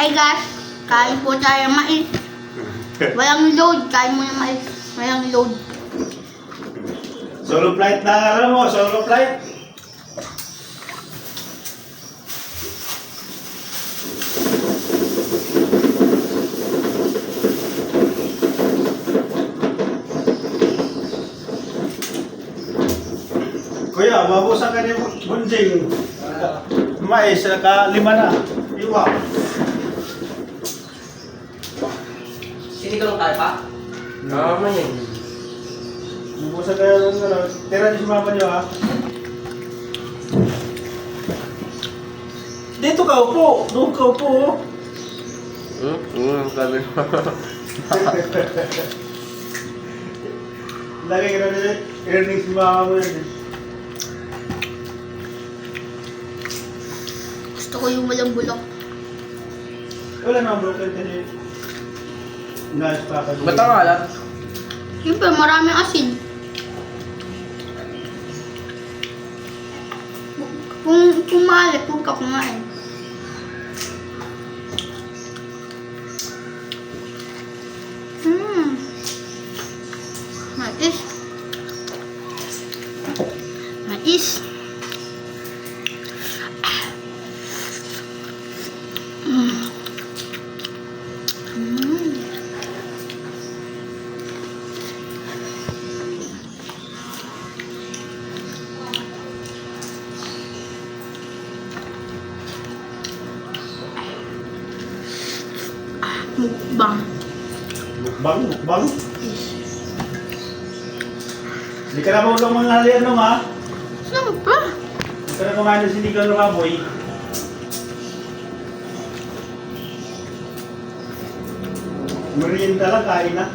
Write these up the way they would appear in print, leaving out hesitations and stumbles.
Hi guys, kain po tayo ng mais. Walang load, kain mo ng mais. Walang load. Solo flight na, alam mo, solo flight. Kuya, mabusan ka ni Bunjing. Mais, ka-5 na. Iwa. Sinigalong tayo pa? Tama yan. Mabusan ka yung ano, tira niyo si mama niyo ha. Dito ka upo, doon ka upo. Ang sabi mo. Lagi ka na earnings si mama mo yan eh. Gusto ko yung walang bulok. Wala na broken kasi nice pa ka. Ba't ang alat? Siyempre, maraming asin. Kung maalat, huwag ka kumain. Mais. Mais. Mukbang. Mukbang, mukbang. Hindi ka na maulang mga halian nung ha. Siyempre. Hindi ka na kumain ng sinigang ng amoy. Merienda lang, kain na.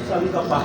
Sabi ka pa.